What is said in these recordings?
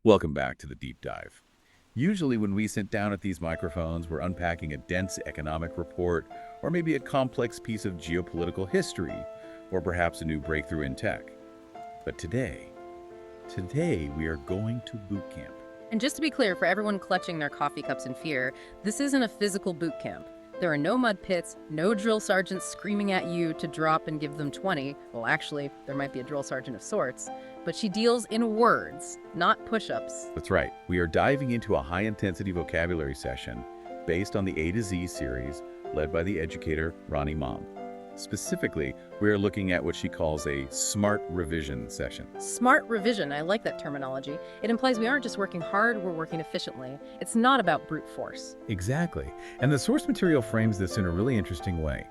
Welcome back to the deep dive. Usually, when we sit down at these microphones, we're unpacking a dense economic report, or maybe a complex piece of geopolitical history, or perhaps a new breakthrough in tech. But today we are going to boot camp. And just to be clear, for everyone clutching their coffee cups in fear, this isn't a physical boot camp. There are no mud pits, no drill sergeants screaming at you to drop and give them 20. Well, actually, there might be a drill sergeant of sorts. But she deals in words, not push-ups. That's right, we are diving into a high-intensity vocabulary session based on the A to Z series led by the educator Ronnie Mom. Specifically, we are looking at what she calls a smart revision session. Smart revision, I like that terminology. It implies we aren't just working hard, we're working efficiently. It's not about brute force. Exactly. And the source material frames this in a really interesting way.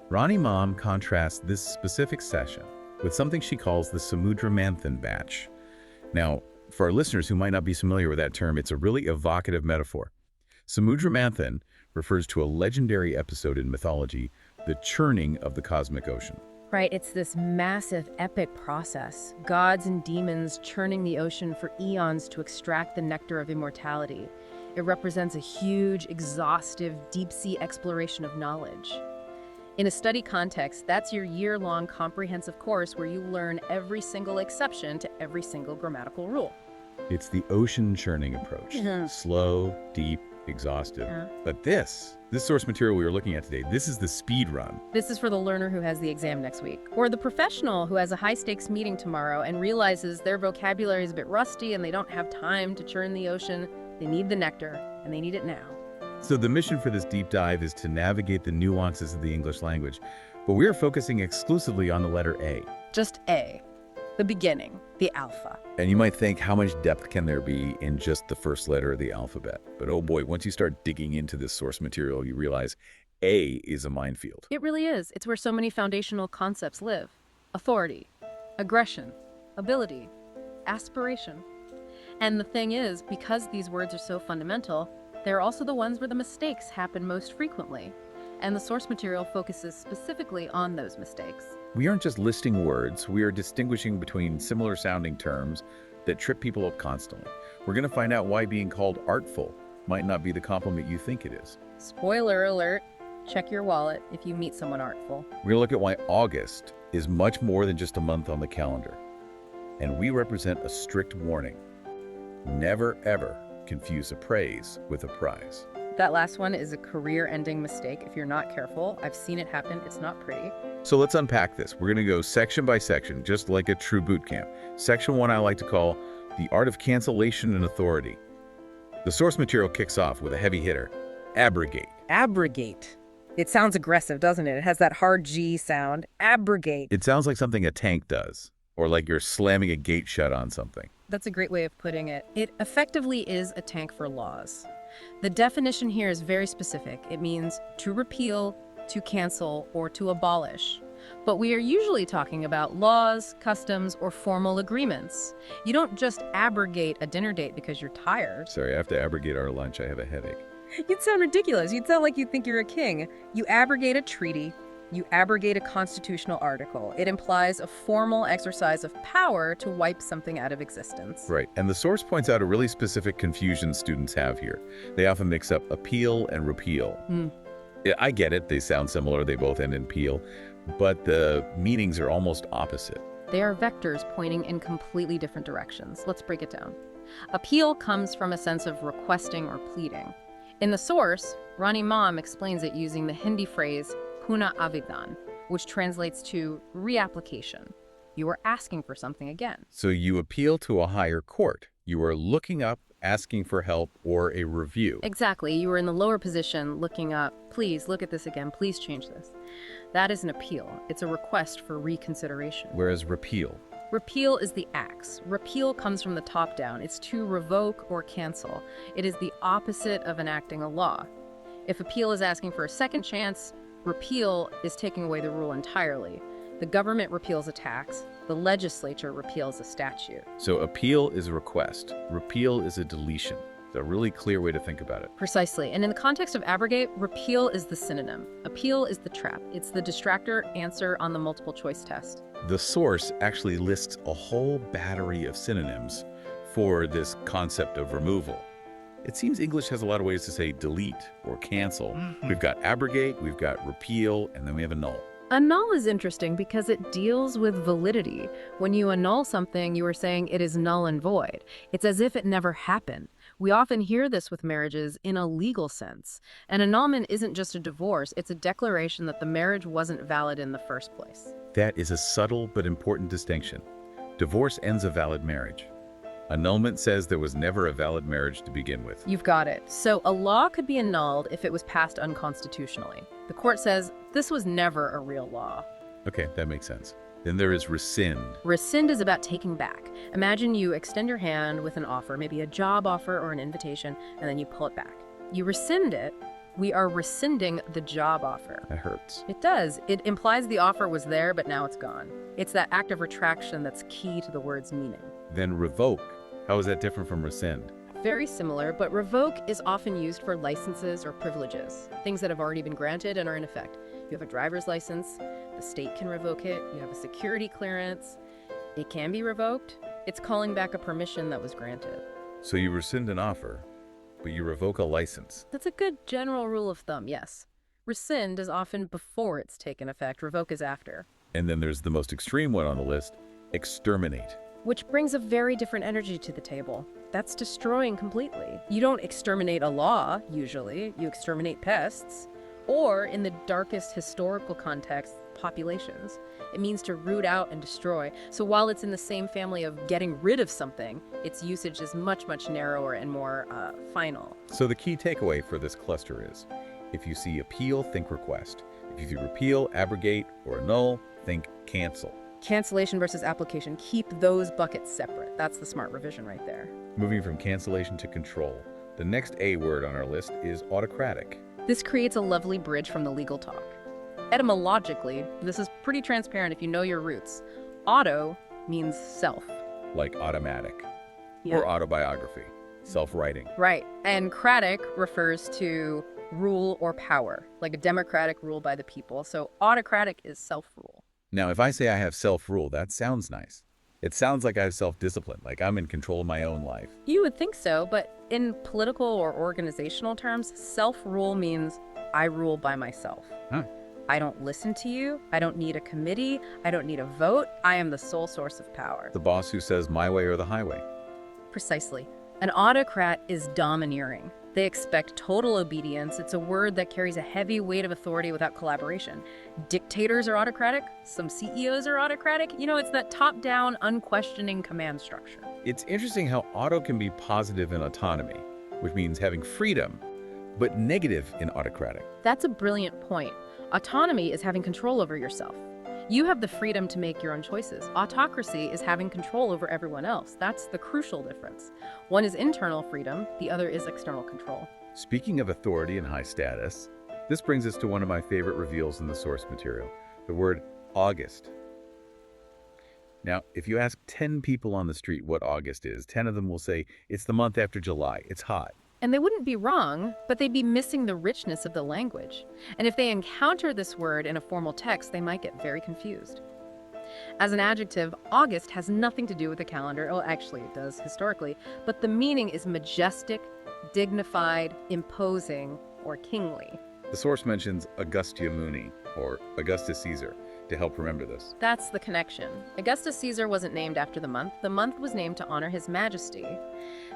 Ronnie Mom contrasts this specific session with something she calls the Samudra Manthan batch. Now, for our listeners who might not be familiar with that term, it's a really evocative metaphor. Samudra Manthan refers to a legendary episode in mythology, the churning of the cosmic ocean. Right, it's this massive, epic process. Gods and demons churning the ocean for eons to extract the nectar of immortality. It represents a huge, exhaustive, deep-sea exploration of knowledge. In a study context, that's your year-long comprehensive course where you learn every single exception to every single grammatical rule. It's the ocean churning approach. Slow, deep, exhaustive. But this source material we are looking at today, this is the speed run. This is for the learner who has the exam next week, or the professional who has a high-stakes meeting tomorrow and realizes their vocabulary is a bit rusty and they don't have time to churn the ocean. They need the nectar, and they need it now. So the mission for this deep dive is to navigate the nuances of the English language, but we are focusing exclusively on the letter A. Just A. The beginning, the alpha. And you might think, how much depth can there be in just the first letter of the alphabet? But oh boy, once you start digging into this source material, you realize A is a minefield. It really is. It's where so many foundational concepts live. Authority, aggression, ability, aspiration. And the thing is, because these words are so fundamental, they're also the ones where the mistakes happen most frequently. And the source material focuses specifically on those mistakes. We aren't just listing words, we are distinguishing between similar sounding terms that trip people up constantly. We're going to find out why being called artful might not be the compliment you think it is. Spoiler alert, check your wallet if you meet someone artful. We're going to look at why August is much more than just a month on the calendar. And we represent a strict warning. Never ever confuse a praise with a prize. That last one is a career-ending mistake if you're not careful. I've seen it happen. It's not pretty. So let's unpack this. We're going to go section by section, just like a true boot camp. Section 1 I like to call the art of cancellation and authority. The source material kicks off with a heavy hitter, abrogate. Abrogate. It sounds aggressive, doesn't it? It has that hard G sound. Abrogate. It sounds like something a tank does, or like you're slamming a gate shut on something. That's a great way of putting it. It effectively is a tank for laws. The definition here is very specific. It means to repeal, to cancel, or to abolish. But we are usually talking about laws, customs, or formal agreements. You don't just abrogate a dinner date because you're tired. Sorry, I have to abrogate our lunch. I have a headache. You'd sound ridiculous. You'd sound like you think you're a king. You abrogate a treaty. You abrogate a constitutional article. It implies a formal exercise of power to wipe something out of existence. Right, and the source points out a really specific confusion students have here. They often mix up appeal and repeal. Yeah, I get it, they sound similar, they both end in peel, but the meanings are almost opposite. They are vectors pointing in completely different directions. Let's break it down. Appeal comes from a sense of requesting or pleading. In the source, Ronnie Mom explains it using the Hindi phrase Puna Avidan, which translates to reapplication. You are asking for something again. So you appeal to a higher court. You are looking up, asking for help, or a review. Exactly. You are in the lower position looking up, please look at this again, please change this. That is an appeal. It's a request for reconsideration. Whereas repeal. Repeal is the axe. Repeal comes from the top down. It's to revoke or cancel. It is the opposite of enacting a law. If appeal is asking for a second chance, repeal is taking away the rule entirely. The government repeals a tax. The legislature repeals a statute. So appeal is a request. Repeal is a deletion. It's a really clear way to think about it. Precisely. And in the context of abrogate, repeal is the synonym. Appeal is the trap. It's the distractor answer on the multiple choice test. The source actually lists a whole battery of synonyms for this concept of removal. It seems English has a lot of ways to say delete or cancel. We've got abrogate, we've got repeal, and then we have annul. Annul is interesting because it deals with validity. When you annul something, you are saying it is null and void. It's as if it never happened. We often hear this with marriages in a legal sense. An annulment isn't just a divorce, it's a declaration that the marriage wasn't valid in the first place. That is a subtle but important distinction. Divorce ends a valid marriage. Annulment says there was never a valid marriage to begin with. You've got it. So a law could be annulled if it was passed unconstitutionally. The court says this was never a real law. Okay, that makes sense. Then there is rescind. Rescind is about taking back. Imagine you extend your hand with an offer, maybe a job offer or an invitation, and then you pull it back. You rescind it. We are rescinding the job offer. That hurts. It does. It implies the offer was there, but now it's gone. It's that act of retraction that's key to the word's meaning. Then revoke. How is that different from rescind? Very similar, but revoke is often used for licenses or privileges, things that have already been granted and are in effect. You have a driver's license, the state can revoke it, you have a security clearance, it can be revoked. It's calling back a permission that was granted. So you rescind an offer, but you revoke a license. That's a good general rule of thumb, yes. Rescind is often before it's taken effect, revoke is after. And then there's the most extreme one on the list, exterminate. Which brings a very different energy to the table. That's destroying completely. You don't exterminate a law, usually. You exterminate pests. Or, in the darkest historical context, populations. It means to root out and destroy. So while it's in the same family of getting rid of something, its usage is much, much narrower and more final. So the key takeaway for this cluster is, if you see appeal, think request. If you see repeal, abrogate, or annul, think cancel. Cancellation versus application. Keep those buckets separate. That's the smart revision right there. Moving from cancellation to control, the next A word on our list is autocratic. This creates a lovely bridge from the legal talk. Etymologically, this is pretty transparent if you know your roots. Auto means self. Like automatic, Yeah. or autobiography, self-writing. Right. And cratic refers to rule or power, like a democratic rule by the people. So autocratic is self-rule. Now, if I say I have self-rule, that sounds nice. It sounds like I have self-discipline, like I'm in control of my own life. You would think so, but in political or organizational terms, self-rule means I rule by myself. Huh. I don't listen to you. I don't need a committee. I don't need a vote. I am the sole source of power. The boss who says my way or the highway. Precisely. An autocrat is domineering. They expect total obedience. It's a word that carries a heavy weight of authority without collaboration. Dictators are autocratic. Some CEOs are autocratic. You know, it's that top-down, unquestioning command structure. It's interesting how auto can be positive in autonomy, which means having freedom, but negative in autocratic. That's a brilliant point. Autonomy is having control over yourself. You have the freedom to make your own choices. Autocracy is having control over everyone else. That's the crucial difference. One is internal freedom, the other is external control. Speaking of authority and high status, this brings us to one of my favorite reveals in the source material, the word August. Now, if you ask 10 people on the street what August is, 10 of them will say, it's the month after July, it's hot. And they wouldn't be wrong, but they'd be missing the richness of the language. And if they encounter this word in a formal text, they might get very confused. As an adjective, August has nothing to do with the calendar. Well, actually it does historically, but the meaning is majestic, dignified, imposing, or kingly. The source mentions Augustia Muni, or Augustus Caesar, to help remember this. That's the connection. Augustus Caesar wasn't named after the month. The month was named to honor his majesty.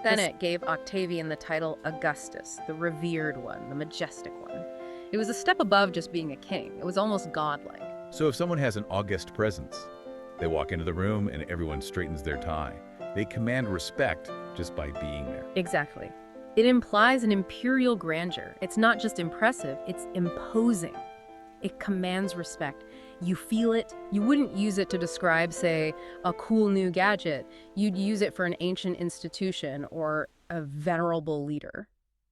Then it gave Octavian the title Augustus, the revered one, the majestic one. It was a step above just being a king. It was almost godlike. So if someone has an august presence, they walk into the room and everyone straightens their tie. They command respect just by being there. Exactly. It implies an imperial grandeur. It's not just impressive, it's imposing. It commands respect. You feel it. You wouldn't use it to describe, say, a cool new gadget. You'd use it for an ancient institution or a venerable leader.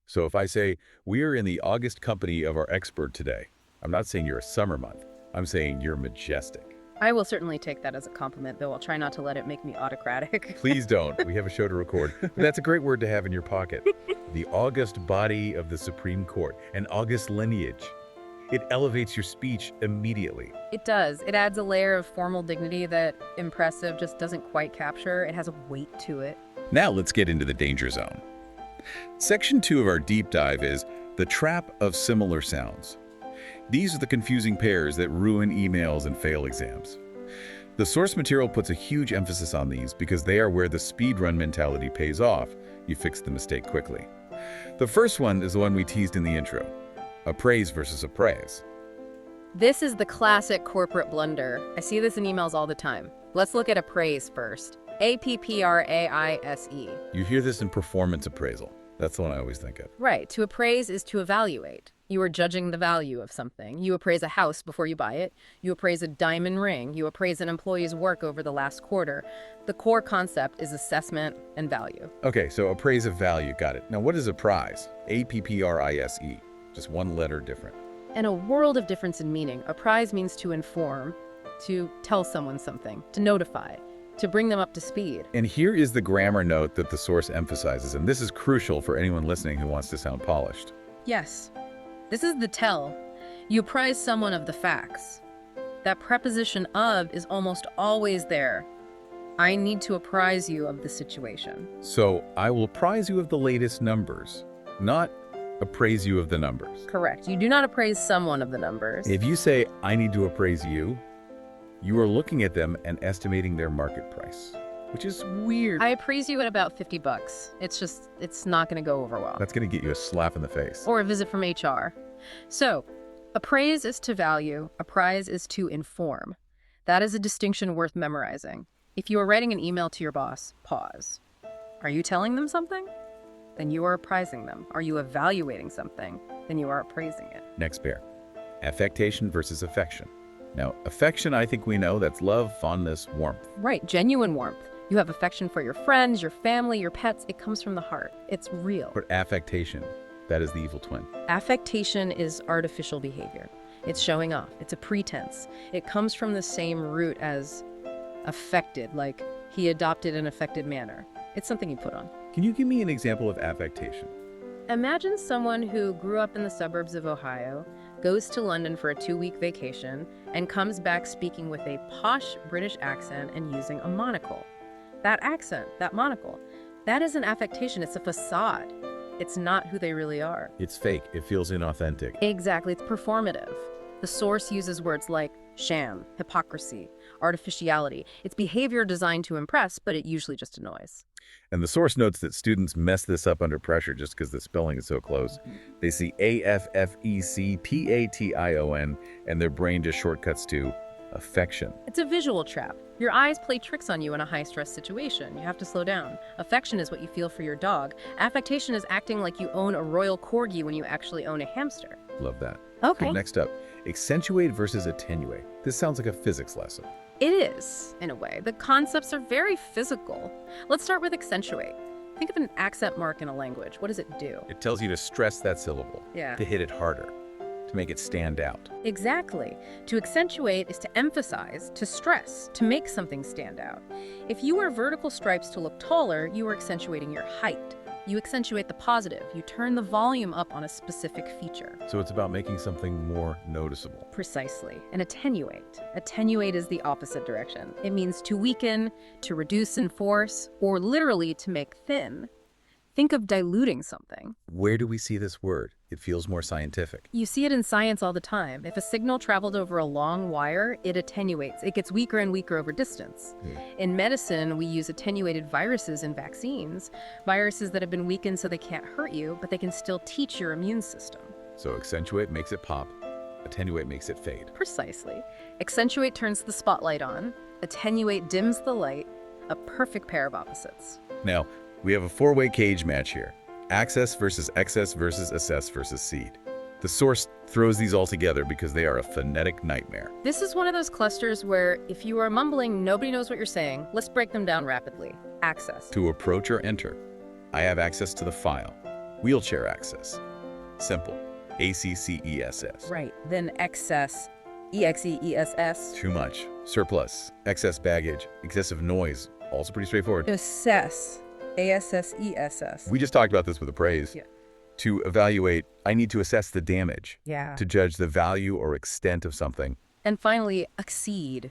So if I say, we are in the august company of our expert today, I'm not saying you're a summer month. I'm saying you're majestic. I will certainly take that as a compliment, though I'll try not to let it make me autocratic. Please don't. We have a show to record. But that's a great word to have in your pocket. The august body of the Supreme Court, an august lineage. It elevates your speech immediately. It does. It adds a layer of formal dignity that impressive just doesn't quite capture. It has a weight to it. Now let's get into the danger zone. Section 2 of our deep dive is the trap of similar sounds. These are the confusing pairs that ruin emails and fail exams. The source material puts a huge emphasis on these because they are where the speedrun mentality pays off. You fix the mistake quickly. The first one is the one we teased in the intro, appraise versus appraise. This is the classic corporate blunder. I see this in emails all the time. Let's look at appraise first. A-P-P-R-A-I-S-E. You hear this in performance appraisal. That's the one I always think of. Right. To appraise is to evaluate. You are judging the value of something. You appraise a house before you buy it. You appraise a diamond ring. You appraise an employee's work over the last quarter. The core concept is assessment and value. Okay, so appraise of value, got it. Now what is apprise? A-P-P-R-I-S-E. Just one letter different. And a world of difference in meaning. Apprise means to inform, to tell someone something, to notify, to bring them up to speed. And here is the grammar note that the source emphasizes, and this is crucial for anyone listening who wants to sound polished. Yes. This is the tell. You apprise someone of the facts. That preposition of is almost always there. I need to apprise you of the situation. So I will apprise you of the latest numbers, not appraise you of the numbers. Correct. You do not appraise someone of the numbers. If you say, I need to appraise you, you are looking at them and estimating their market price, which is weird. I appraise you at about $50. It's not going to go over well. That's going to get you a slap in the face. Or a visit from HR. So, appraise is to value, apprise is to inform. That is a distinction worth memorizing. If you are writing an email to your boss, pause. Are you telling them something? Then you are apprising them. Are you evaluating something? Then you are appraising it. Next pair, affectation versus affection. Now, affection, I think we know, that's love, fondness, warmth. Right, genuine warmth. You have affection for your friends, your family, your pets. It comes from the heart. It's real. But affectation, that is the evil twin. Affectation is artificial behavior. It's showing off. It's a pretense. It comes from the same root as affected, like he adopted an affected manner. It's something you put on. Can you give me an example of affectation? Imagine someone who grew up in the suburbs of Ohio, goes to London for a 2-week vacation, and comes back speaking with a posh British accent and using a monocle. That accent, that monocle, that is an affectation. It's a facade. It's not who they really are. It's fake. It feels inauthentic. Exactly. It's performative. The source uses words like sham, hypocrisy, artificiality. It's behavior designed to impress, but it usually just annoys. And the source notes that students mess this up under pressure just because the spelling is so close. They see A-F-F-E-C-T-A-T-I-O-N, and their brain just shortcuts to affection. It's a visual trap. Your eyes play tricks on you in a high-stress situation. You have to slow down. Affection is what you feel for your dog. Affectation is acting like you own a royal corgi when you actually own a hamster. Love that. Okay. So next up, accentuate versus attenuate. This sounds like a physics lesson. It is, in a way. The concepts are very physical. Let's start with accentuate. Think of an accent mark in a language. What does it do? It tells you to stress that syllable, Yeah. to hit it harder, to make it stand out. Exactly. To accentuate is to emphasize, to stress, to make something stand out. If you wear vertical stripes to look taller, you are accentuating your height. You accentuate the positive. You turn the volume up on a specific feature. So it's about making something more noticeable. Precisely. And attenuate. Attenuate is the opposite direction. It means to weaken, to reduce in force, or literally to make thin. Think of diluting something. Where do we see this word? It feels more scientific. You see it in science all the time. If a signal traveled over a long wire, it attenuates. It gets weaker and weaker over distance. In medicine, we use attenuated viruses in vaccines, viruses that have been weakened so they can't hurt you, but they can still teach your immune system. So accentuate makes it pop, attenuate makes it fade. Precisely. Accentuate turns the spotlight on, attenuate dims the light, a perfect pair of opposites. Now, we have a four-way cage match here. Access versus excess versus assess versus seed. The source throws these all together because they are a phonetic nightmare. This is one of those clusters where if you are mumbling, nobody knows what you're saying. Let's break them down rapidly. Access. To approach or enter. I have access to the file. Wheelchair access. Simple. A-C-C-E-S-S. Right. Then excess. E-X-E-E-S-S. Too much. Surplus. Excess baggage. Excessive noise. Also pretty straightforward. Assess. A-S-S-E-S-S. We just talked about this with appraise. Yeah. To evaluate, I need to assess the damage. Yeah. To judge the value or extent of something. And finally, accede.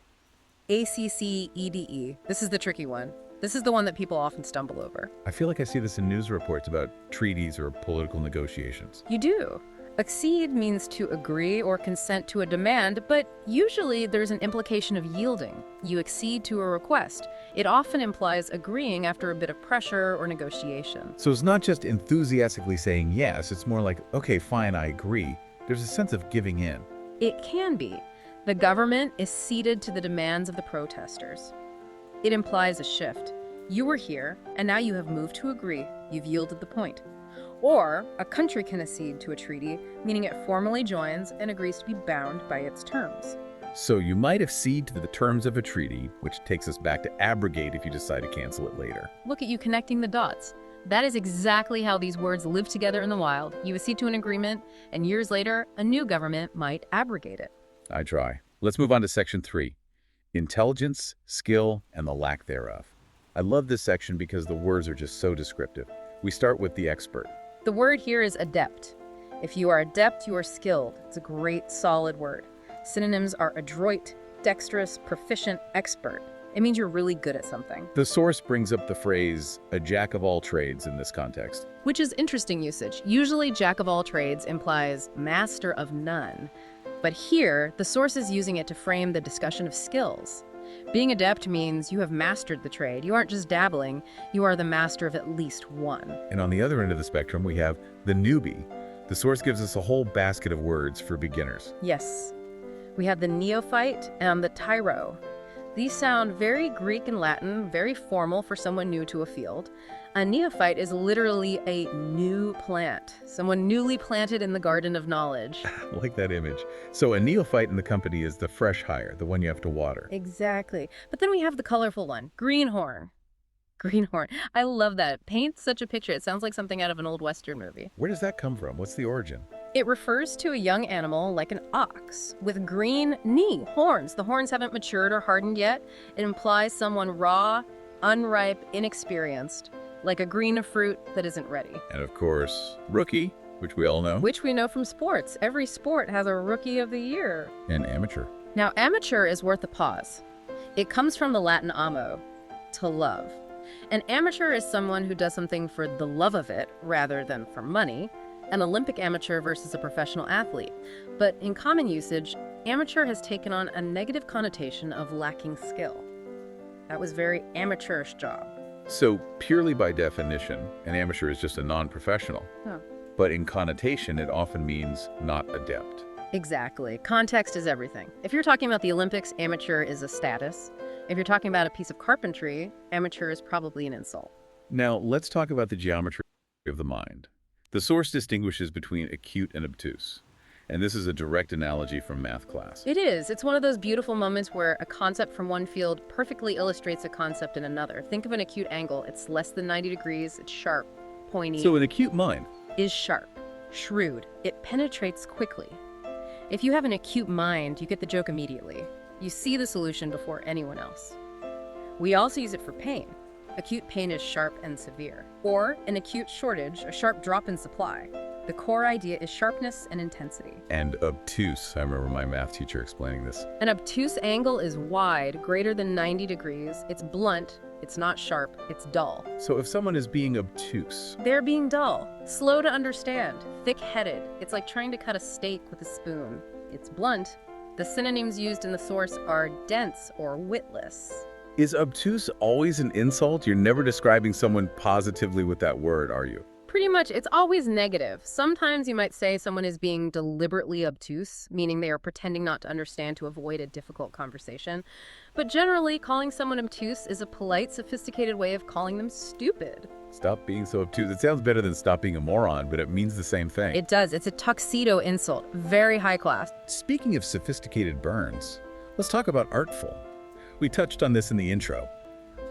A-C-C-E-D-E. This is the tricky one. This is the one that people often stumble over. I feel like I see this in news reports about treaties or political negotiations. You do. Accede means to agree or consent to a demand, but usually there's an implication of yielding. You accede to a request. It often implies agreeing after a bit of pressure or negotiation. So it's not just enthusiastically saying yes, it's more like, okay, fine, I agree. There's a sense of giving in. It can be. The government is ceded to the demands of the protesters. It implies a shift. You were here, and now you have moved to agree. You've yielded the point. Or a country can accede to a treaty, meaning it formally joins and agrees to be bound by its terms. So you might accede to the terms of a treaty, which takes us back to abrogate if you decide to cancel it later. Look at you connecting the dots. That is exactly how these words live together in the wild. You accede to an agreement, and years later, a new government might abrogate it. I try. Let's move on to section 3. Intelligence, skill, and the lack thereof. I love this section because the words are just so descriptive. We start with the expert. The word here is adept. If you are adept, you are skilled. It's a great, solid word. Synonyms are adroit, dexterous, proficient, expert. It means you're really good at something. The source brings up the phrase, a jack of all trades in this context. Which is interesting usage. Usually, jack of all trades implies master of none. But here, the source is using it to frame the discussion of skills. Being adept means you have mastered the trade. You aren't just dabbling, you are the master of at least one. And on the other end of the spectrum, we have the newbie. The source gives us a whole basket of words for beginners. Yes. We have the neophyte and the tyro. These sound very Greek and Latin, very formal for someone new to a field. A neophyte is literally a new plant, someone newly planted in the garden of knowledge. I like that image. So a neophyte in the company is the fresh hire, the one you have to water. Exactly. But then we have the colorful one, greenhorn. Greenhorn. I love that. It paints such a picture. It sounds like something out of an old Western movie. Where does that come from? What's the origin? It refers to a young animal like an ox with green knee horns. The horns haven't matured or hardened yet. It implies someone raw, unripe, inexperienced, like a green fruit that isn't ready. And of course, rookie, which we all know. Which we know from sports. Every sport has a rookie of the year. And amateur. Now, amateur is worth a pause. It comes from the Latin amo, to love. An amateur is someone who does something for the love of it rather than for money. An Olympic amateur versus a professional athlete. But in common usage, amateur has taken on a negative connotation of lacking skill. That was very amateurish job. So purely by definition, an amateur is just a non-professional. Huh. But in connotation, it often means not adept. Exactly. Context is everything. If you're talking about the Olympics, amateur is a status. If you're talking about a piece of carpentry, amateur is probably an insult. Now, let's talk about the geometry of the mind. The source distinguishes between acute and obtuse. And this is a direct analogy from math class. It is. It's one of those beautiful moments where a concept from one field perfectly illustrates a concept in another. Think of an acute angle. It's less than 90 degrees. It's sharp, pointy. So an acute mind is sharp, shrewd. It penetrates quickly. If you have an acute mind, you get the joke immediately. You see the solution before anyone else. We also use it for pain. Acute pain is sharp and severe. Or an acute shortage, a sharp drop in supply. The core idea is sharpness and intensity. and obtuse. I remember my math teacher explaining this. An obtuse angle is wide, greater than 90 degrees. It's blunt, it's not sharp, it's dull. So if someone is being obtuse, They're being dull, slow to understand, thick-headed. It's like trying to cut a steak with a spoon. It's blunt. The synonyms used in the source are dense or witless. is obtuse always an insult? You're never describing someone positively with that word, are you? Pretty much, it's always negative. Sometimes you might say someone is being deliberately obtuse, meaning they are pretending not to understand to avoid a difficult conversation. But generally, calling someone obtuse is a polite, sophisticated way of calling them stupid. Stop being so obtuse. It sounds better than stop being a moron, but it means the same thing. It does. It's a tuxedo insult. Very high class. Speaking of sophisticated burns, let's talk about artful. We touched on this in the intro.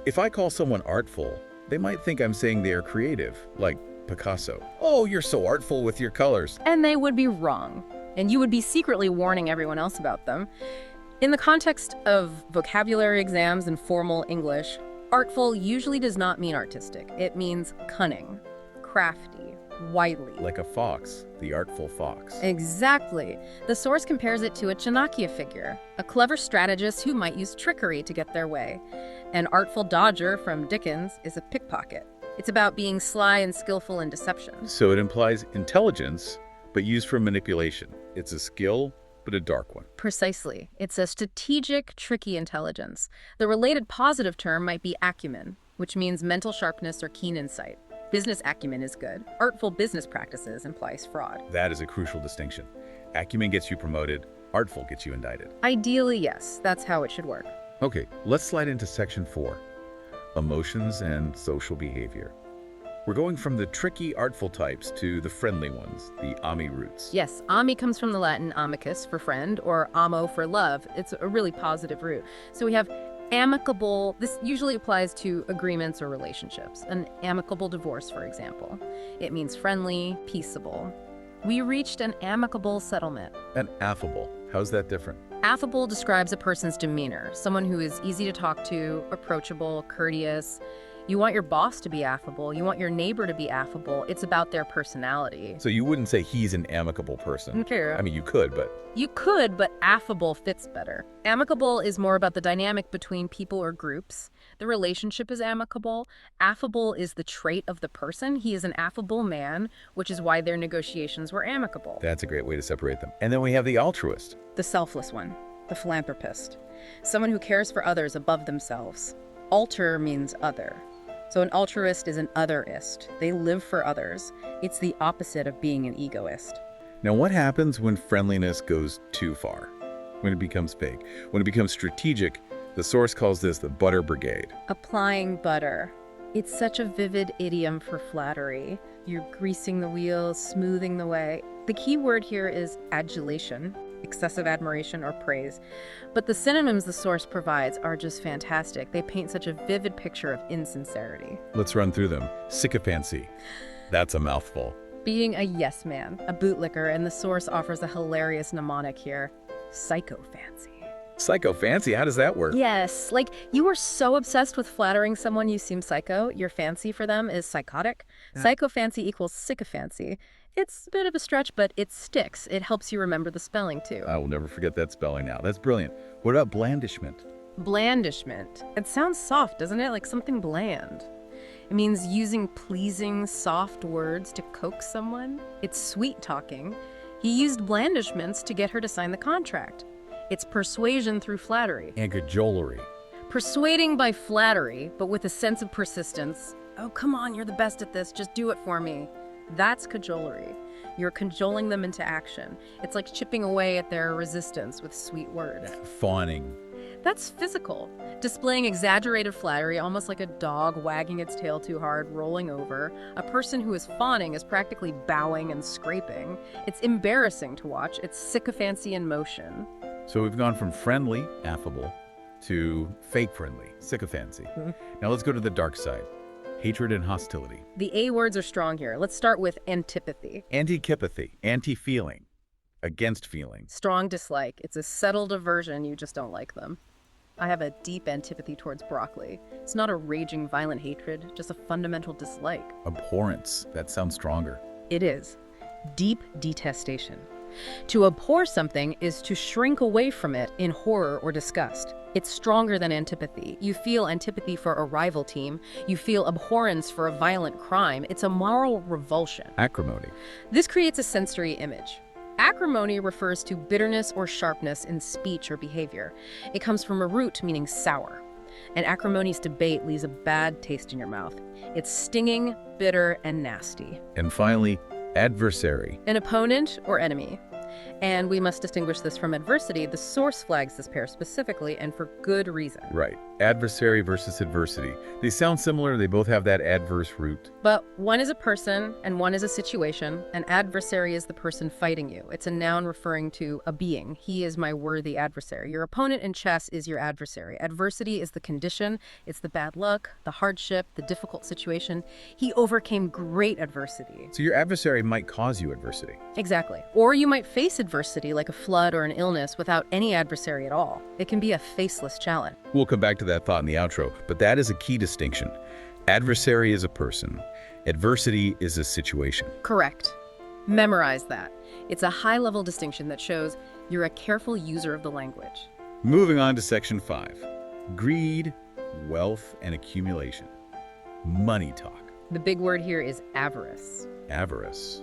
If I call someone artful, they might think I'm saying they are creative, like Picasso. Oh, you're so artful with your colors. And they would be wrong. And you would be secretly warning everyone else about them. In the context of vocabulary exams and formal English, artful usually does not mean artistic. It means cunning, crafty, widely. Like a fox, the artful fox. Exactly. The source compares it to a Chanakya figure, a clever strategist who might use trickery to get their way. An artful dodger from Dickens is a pickpocket. It's about being sly and skillful in deception. So it implies intelligence, but used for manipulation. It's a skill, but a dark one. Precisely. It's a strategic, tricky intelligence. The related positive term might be acumen, which means mental sharpness or keen insight. Business acumen is good. Artful business practices implies fraud. That is a crucial distinction. Acumen gets you promoted, artful gets you indicted. Ideally, yes. That's how it should work. Okay, let's slide into section 4. Emotions and social behavior. We're going from the tricky, artful types to the friendly ones, the ami roots. Yes, ami comes from the Latin amicus for friend or amo for love. It's a really positive root. So we have amicable. This usually applies to agreements or relationships. An amicable divorce, for example. It means friendly, peaceable. We reached an amicable settlement. And affable. How's that different? Affable describes a person's demeanor, someone who is easy to talk to, approachable, courteous. You want your boss to be affable. You want your neighbor to be affable. It's about their personality. So you wouldn't say he's an amicable person. Okay. I mean, you could, but... You could, but affable fits better. Amicable is more about the dynamic between people or groups. The relationship is amicable. Affable is the trait of the person. He is an affable man, which is why their negotiations were amicable. That's a great way to separate them. And then we have the altruist. The selfless one, the philanthropist. Someone who cares for others above themselves. Alter means other. So an altruist is an otherist. They live for others. It's the opposite of being an egoist. Now, what happens when friendliness goes too far? When it becomes fake? When it becomes strategic, the source calls this the butter brigade. Applying butter. It's such a vivid idiom for flattery. You're greasing the wheels, smoothing the way. The key word here is adulation, excessive admiration or praise. But the synonyms the source provides are just fantastic. They paint such a vivid picture of insincerity. Let's run through them. Sycophancy. That's a mouthful. Being a yes man, a bootlicker, and the source offers a hilarious mnemonic here. Psychophancy. Psychophancy? How does that work? Yes, like you are so obsessed with flattering someone you seem psycho, your fancy for them is psychotic. Psychophancy equals sycophancy. It's a bit of a stretch, but it sticks. It helps you remember the spelling, too. I will never forget that spelling now. That's brilliant. What about blandishment? Blandishment. It sounds soft, doesn't it? Like something bland. It means using pleasing, soft words to coax someone. It's sweet talking. He used blandishments to get her to sign the contract. It's persuasion through flattery. And cajolery. Persuading by flattery, but with a sense of persistence. Oh, come on, you're the best at this. Just do it for me. That's cajolery. You're cajoling them into action. It's like chipping away at their resistance with sweet words. Fawning. That's physical. Displaying exaggerated flattery, almost like a dog wagging its tail too hard, rolling over. A person who is fawning is practically bowing and scraping. It's embarrassing to watch. It's sycophancy in motion. So we've gone from friendly, affable, to fake friendly, sycophancy. Now let's go to the dark side. Hatred and hostility. The A words are strong here. Let's start with antipathy. Antipathy, anti-feeling, against feeling. Strong dislike. It's a settled aversion, you just don't like them. I have a deep antipathy towards broccoli. It's not a raging, violent hatred, just a fundamental dislike. Abhorrence, that sounds stronger. It is. Deep detestation. To abhor something is to shrink away from it in horror or disgust. It's stronger than antipathy. You feel antipathy for a rival team. You feel abhorrence for a violent crime. It's a moral revulsion. Acrimony. This creates a sensory image. Acrimony refers to bitterness or sharpness in speech or behavior. It comes from a root meaning sour. An acrimonious debate leaves a bad taste in your mouth. It's stinging, bitter, and nasty. And finally, adversary. An opponent or enemy. And we must distinguish this from adversity. The source flags this pair specifically and for good reason. Right. Adversary versus adversity. They sound similar. They both have that adverse root. But one is a person and one is a situation. An adversary is the person fighting you. It's a noun referring to a being. He is my worthy adversary. Your opponent in chess is your adversary. Adversity is the condition. It's the bad luck, the hardship, the difficult situation. He overcame great adversity. So your adversary might cause you adversity. Exactly. Or you might face adversity like a flood or an illness without any adversary at all. It can be a faceless challenge. We'll come back to that thought in the outro, but that is a key distinction. Adversary is a person. Adversity is a situation. Correct. Memorize that. It's a high-level distinction that shows you're a careful user of the language. Moving on to section 5. Greed, wealth, and accumulation. Money talk. The big word here is avarice. Avarice.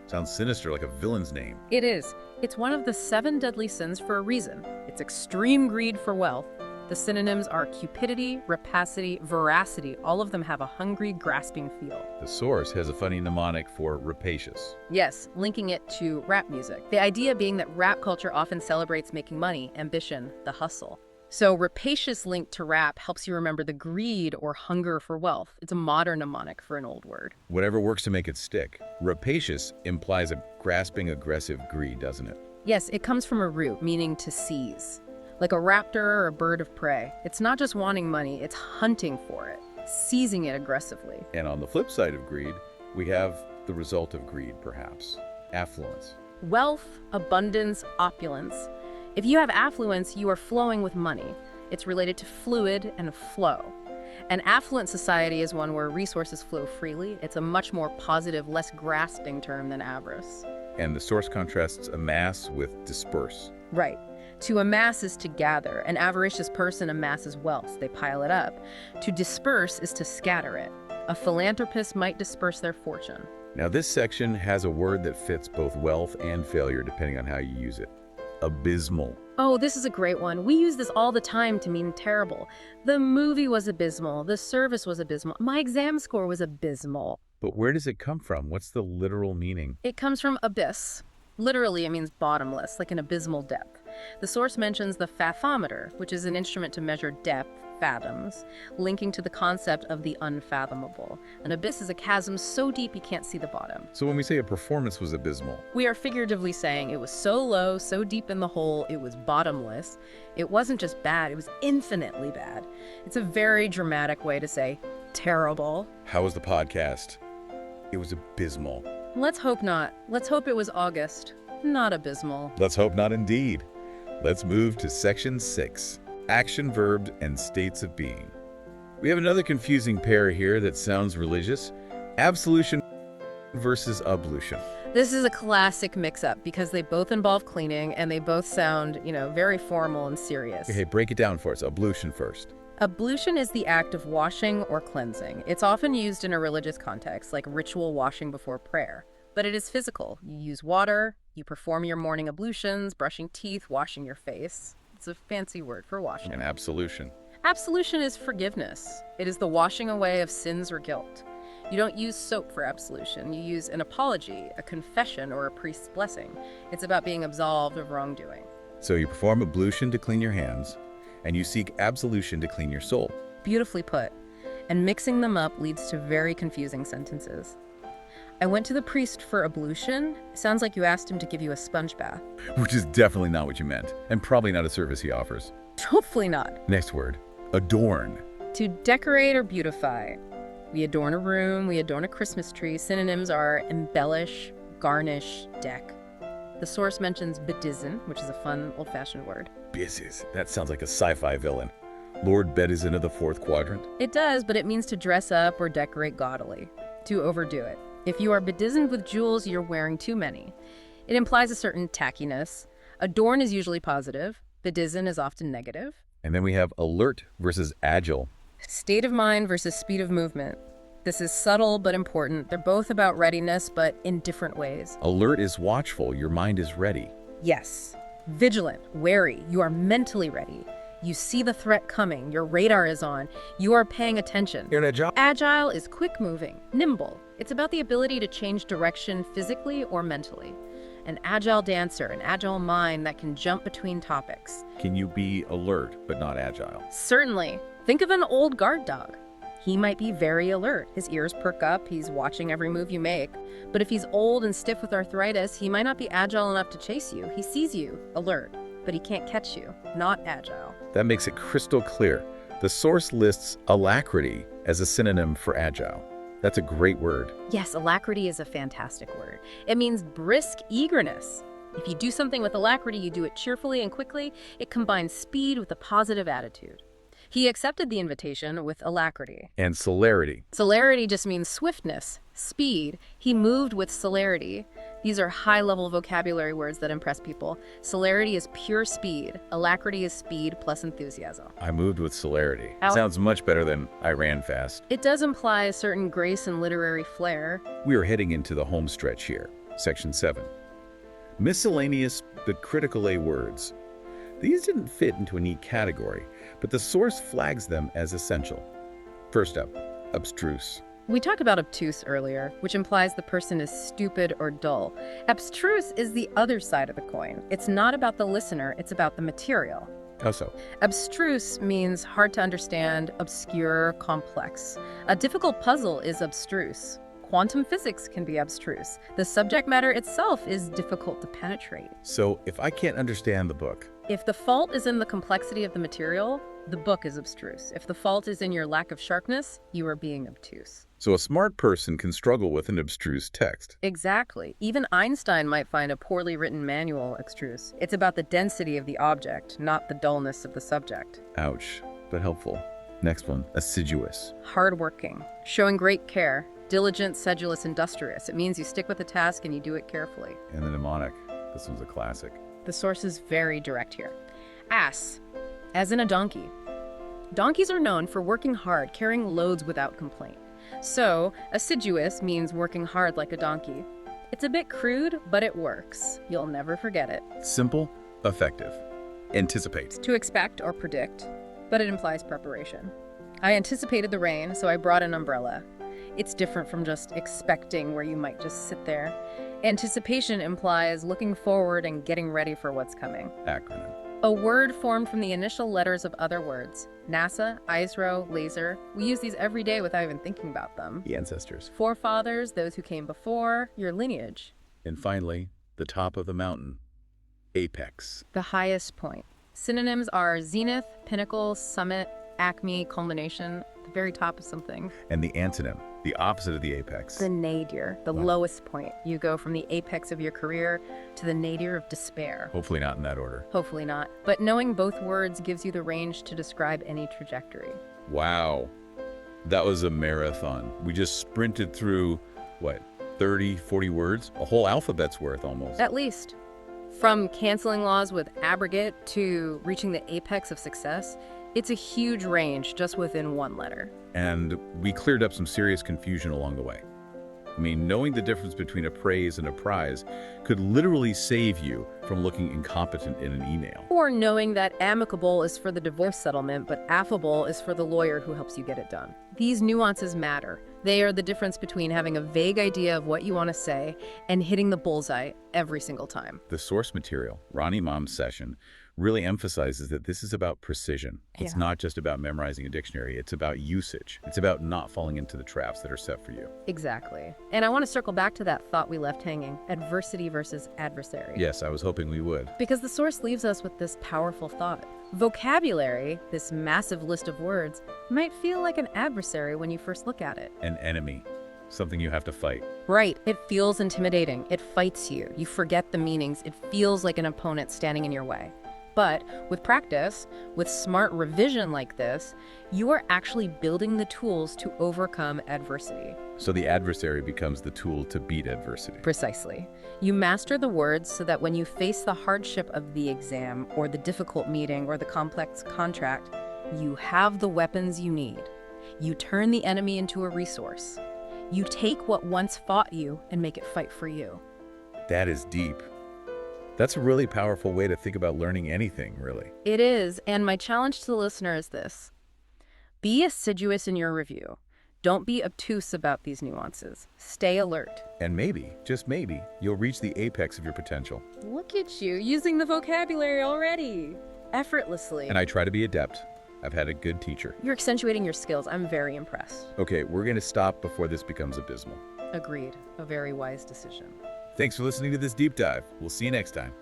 Sounds sinister, like a villain's name. It is. It's one of the 7 deadly sins for a reason. It's extreme greed for wealth. The synonyms are cupidity, rapacity, voracity. All of them have a hungry, grasping feel. The source has a funny mnemonic for rapacious. Yes, linking it to rap music. The idea being that rap culture often celebrates making money, ambition, the hustle. So rapacious linked to rap helps you remember the greed or hunger for wealth. It's a modern mnemonic for an old word. Whatever works to make it stick. Rapacious implies a grasping, aggressive greed, doesn't it? Yes, it comes from a root meaning to seize. Like a raptor or a bird of prey. It's not just wanting money, it's hunting for it, seizing it aggressively. And on the flip side of greed, we have the result of greed, perhaps. Affluence. Wealth, abundance, opulence. If you have affluence, you are flowing with money. It's related to fluid and flow. An affluent society is one where resources flow freely. It's a much more positive, less grasping term than avarice. And the source contrasts amass with disperse. Right. To amass is to gather. An avaricious person amasses wealth. They pile it up. To disperse is to scatter it. A philanthropist might disperse their fortune. Now this section has a word that fits both wealth and failure depending on how you use it. Abysmal. Oh, this is a great one. We use this all the time to mean terrible. The movie was abysmal. The service was abysmal. My exam score was abysmal. But where does it come from? What's the literal meaning? It comes from abyss. Literally, it means bottomless, like an abysmal depth. The source mentions the fathometer, which is an instrument to measure depth, fathoms, linking to the concept of the unfathomable. An abyss is a chasm so deep you can't see the bottom. So when we say a performance was abysmal, We are figuratively saying it was so low, so deep in the hole, it was bottomless. It wasn't just bad, it was infinitely bad. It's a very dramatic way to say terrible. how was the podcast? It was abysmal. Let's hope not. Let's hope it was August. Not abysmal. Let's hope not indeed. Let's move to section 6. Action, verbs, and states of being. We have another confusing pair here that sounds religious. Absolution versus ablution. This is a classic mix-up because they both involve cleaning and they both sound, very formal and serious. Okay, break it down for us. Ablution first. Ablution is the act of washing or cleansing. It's often used in a religious context, like ritual washing before prayer. But it is physical. You use water, you perform your morning ablutions, brushing teeth, washing your face. It's a fancy word for washing. And absolution. Absolution is forgiveness. It is the washing away of sins or guilt. You don't use soap for absolution. You use an apology, a confession, or a priest's blessing. It's about being absolved of wrongdoing. So you perform ablution to clean your hands, and you seek absolution to clean your soul. Beautifully put. And mixing them up leads to very confusing sentences. I went to the priest for ablution. Sounds like you asked him to give you a sponge bath. Which is definitely not what you meant, and probably not a service he offers. Hopefully not. Next word, adorn. To decorate or beautify. We adorn a room, we adorn a Christmas tree. Synonyms are embellish, garnish, deck. The source mentions bedizen, which is a fun, old-fashioned word. Bizes. That sounds like a sci-fi villain. Lord Bedizen of the fourth quadrant. It does, but it means to dress up or decorate gaudily. To overdo it. If you are bedizened with jewels, you're wearing too many. It implies a certain tackiness. Adorn is usually positive. Bedizen is often negative. And then we have alert versus agile. State of mind versus speed of movement. This is subtle but important. They're both about readiness, but in different ways. Alert is watchful. Your mind is ready. Yes. Vigilant, wary. You are mentally ready. You see the threat coming. Your radar is on. You are paying attention. You're an agile. Agile is quick-moving, nimble. It's about the ability to change direction physically or mentally. An agile dancer, an agile mind that can jump between topics. Can you be alert but not agile? Certainly. Think of an old guard dog. He might be very alert. His ears perk up. He's watching every move you make. But if he's old and stiff with arthritis, he might not be agile enough to chase you. He sees you, alert, but he can't catch you. Not agile. That makes it crystal clear. The source lists alacrity as a synonym for agile. That's a great word. Yes, alacrity is a fantastic word. It means brisk eagerness. If you do something with alacrity, you do it cheerfully and quickly. It combines speed with a positive attitude. He accepted the invitation with alacrity. And celerity. Celerity just means swiftness, speed. He moved with celerity. These are high-level vocabulary words that impress people. Celerity is pure speed. Alacrity is speed plus enthusiasm. I moved with celerity. Sounds much better than I ran fast. It does imply a certain grace and literary flair. We are heading into the home stretch here. Section 7. Miscellaneous but critical A words. These didn't fit into a neat category, but the source flags them as essential. First up, abstruse. We talked about obtuse earlier, which implies the person is stupid or dull. Abstruse is the other side of the coin. It's not about the listener, it's about the material. How so? Abstruse means hard to understand, obscure, complex. A difficult puzzle is abstruse. Quantum physics can be abstruse. The subject matter itself is difficult to penetrate. So if I can't understand the book, If the fault is in the complexity of the material, the book is abstruse. If the fault is in your lack of sharpness, you are being obtuse. so a smart person can struggle with an abstruse text. Exactly. Even Einstein might find a poorly written manual abstruse. It's about the density of the object, not the dullness of the subject. Ouch, but helpful. Next one, assiduous. Hardworking, showing great care, diligent, sedulous, industrious. It means you stick with the task and you do it carefully. And the mnemonic. This one's a classic. The source is very direct here. Ass, as in a donkey. Donkeys are known for working hard, carrying loads without complaint. So, assiduous means working hard like a donkey. It's a bit crude, but it works. You'll never forget it. Simple, effective. Anticipate. To expect or predict, but it implies preparation. I anticipated the rain, so I brought an umbrella. It's different from just expecting, where you might just sit there. Anticipation implies looking forward and getting ready for what's coming. Acronym. A word formed from the initial letters of other words. NASA, ISRO, laser. We use these every day without even thinking about them. The ancestors. Forefathers, those who came before, your lineage. And finally, the top of the mountain. Apex. The highest point. Synonyms are zenith, pinnacle, summit, acme, culmination, the very top of something. And the antonym, the opposite of the apex. The nadir, the Wow. lowest point. You go from the apex of your career to the nadir of despair. Hopefully not in that order. Hopefully not. But knowing both words gives you the range to describe any trajectory. Wow. That was a marathon. We just sprinted through, what, 30, 40 words? A whole alphabet's worth almost. At least. From canceling laws with abrogate to reaching the apex of success, it's a huge range just within one letter. And we cleared up some serious confusion along the way. I mean, knowing the difference between a praise and a prize could literally save you from looking incompetent in an email. Or knowing that amicable is for the divorce settlement, but affable is for the lawyer who helps you get it done. These nuances matter. They are the difference between having a vague idea of what you want to say and hitting the bullseye every single time. The source material, Ronnie Mom's session, really emphasizes that this is about precision. It's not just about memorizing a dictionary. It's about usage. It's about not falling into the traps that are set for you. Exactly. And I want to circle back to that thought we left hanging, adversity versus adversary. Yes, I was hoping we would. Because the source leaves us with this powerful thought. Vocabulary, this massive list of words, might feel like an adversary when you first look at it. An enemy, something you have to fight. Right. It feels intimidating. It fights you. You forget the meanings. It feels like an opponent standing in your way. But with practice, with smart revision like this, you are actually building the tools to overcome adversity. So the adversary becomes the tool to beat adversity. Precisely. You master the words so that when you face the hardship of the exam or the difficult meeting or the complex contract, you have the weapons you need. You turn the enemy into a resource. You take what once fought you and make it fight for you. That is deep. That's a really powerful way to think about learning anything, really. It is, and my challenge to the listener is this. Be assiduous in your review. Don't be obtuse about these nuances. Stay alert. And maybe, just maybe, you'll reach the apex of your potential. Look at you, using the vocabulary already. Effortlessly. And I try to be adept. I've had a good teacher. You're accentuating your skills. I'm very impressed. Okay, we're going to stop before this becomes abysmal. Agreed. A very wise decision. Thanks for listening to this deep dive. We'll see you next time.